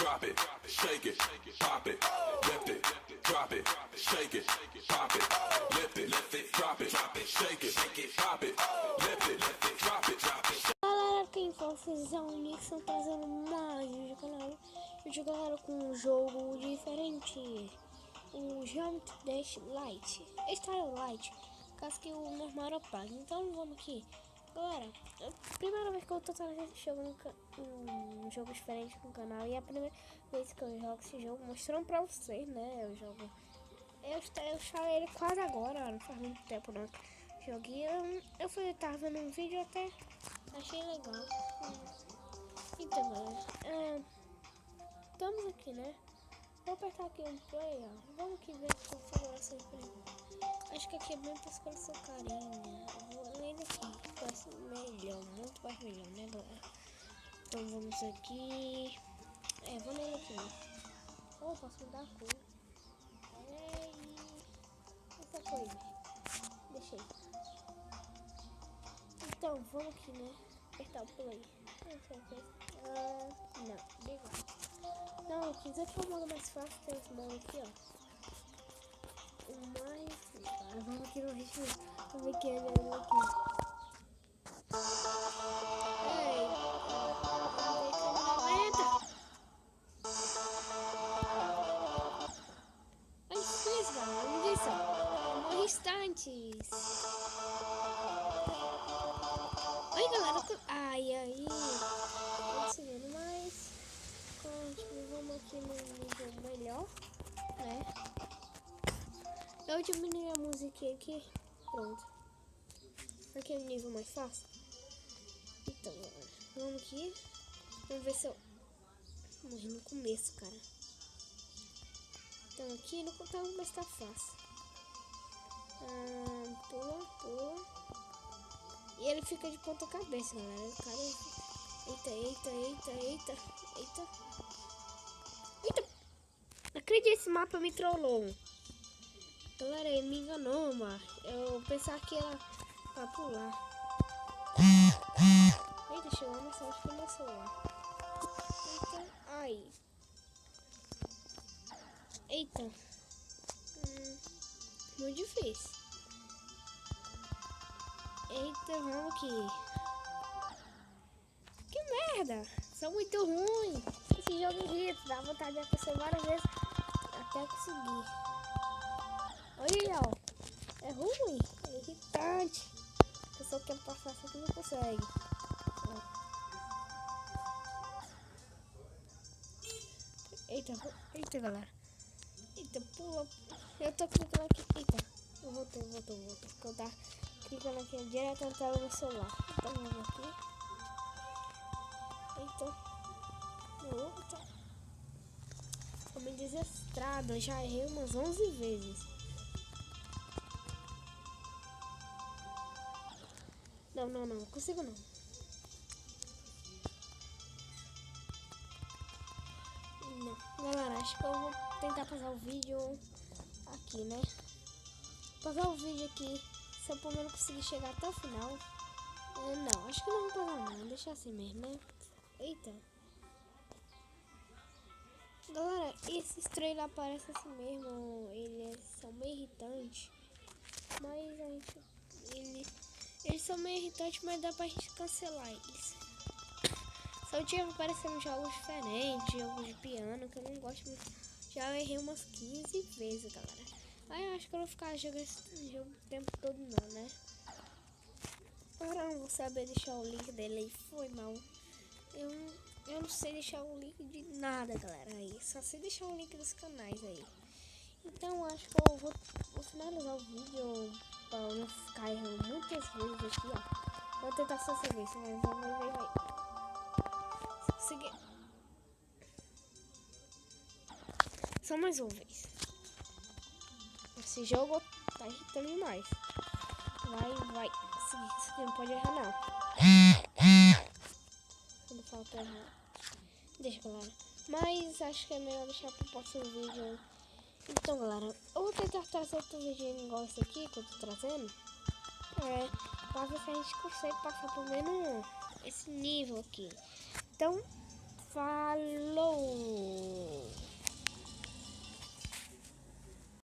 drop it, shake it, pop it, lift it, drop it, shake it, pop it, lift it, drop it, shake it, pop it, lift it, drop it. Galera, quem fala vocês é o Nixon trazendo mais vídeo, galera, com um jogo diferente, o Geometry Dash Lite, Style Lite, caso que o normal era pago. Então vamos aqui, galera, é a primeira vez que eu tô trazendo esse jogo um jogo diferente no canal, e é a primeira vez que eu jogo esse jogo, mostrando pra vocês, né, o jogo. Eu instalei ele quase agora, não faz muito tempo não. Joguei, tava vendo um vídeo, até achei legal. Então, galera, estamos aqui, né? Vou apertar aqui um play, ó. Vamos aqui ver a configuração. Acho que aqui é bem pra escolher sua carinha. Eu vou ler aqui, parece melhor, muito mais melhor, né, galera? Então vamos aqui. Vou ler aqui. Posso mudar a cor. Essa coisa. Deixei. Então, vamos aqui, né? Apertar o play. Não, legal. Não, se quiser que eu modo mais fácil, tem esse modo aqui, ó. O mais... vamos aqui no ritmo. Vamos ver que ele é aqui. Instantes. Oi, galera. Aí. Conseguindo mais. Vamos aqui no nível melhor, né? Eu diminui a musiquinha aqui. Pronto. Aqui é o nível mais fácil. Então, galera, vamos aqui. Vamos ver se eu morri no começo, cara. Então, aqui no começo tá fácil. Pula. E ele fica de ponta cabeça, galera. O cara... Eita. Não acredito, esse mapa me trollou. Galera, ele me enganou, mano. Eu pensava que era pra pular. Eita, chegou uma mensagem pro meu celular. Eita, ai. Eita. Muito difícil. Eita, vamos aqui. Que merda! São muito ruins. Esse jogo irrita, dá vontade de acontecer várias vezes até conseguir. Olha, ó. É ruim, é irritante. A pessoa quer passar, só que não consegue. Eita, galera. Eita, pula. Eu tô clicando aqui. Eita, eu voltei. Porque eu tava clicando aqui direto na tela do celular. Então vamos aqui. Eita. Tô meio desestrado. Eu já errei umas 11 vezes. Não consigo não. Galera, acho que eu vou tentar passar o vídeo aqui, né? Passar o vídeo aqui, se eu pelo menos conseguir chegar até o final. Não, acho que não vou passar não, deixar assim mesmo, né? Eita. Galera, esses trailers aparecem assim mesmo, eles são meio irritantes. Mas a gente... Eles são meio irritantes, mas dá pra gente cancelar eles. Só tinha aparecendo jogos diferentes, jogos de piano, que eu não gosto muito. Já errei umas 15 vezes, galera. Aí eu acho que eu não vou ficar jogando esse jogo o tempo todo não, né? Agora eu não vou saber deixar o link dele aí, foi mal. Eu não sei deixar o link de nada, galera, aí. Só sei deixar o link dos canais aí. Então acho que eu vou finalizar o vídeo pra eu não ficar errando muitas vezes aqui, ó. Vou tentar só essa vez, mas vai. Se conseguir. Só mais uma vez. Esse jogo tá irritando demais. Vai. Você não pode errar não. Quando falta errar. Deixa, galera. Mas acho que é melhor deixar pro próximo vídeo. Então, galera, eu vou tentar trazer outro vídeo igual esse aqui que eu tô trazendo. Pra ver se a gente consegue passar pelo menos esse nível aqui. Então, falou!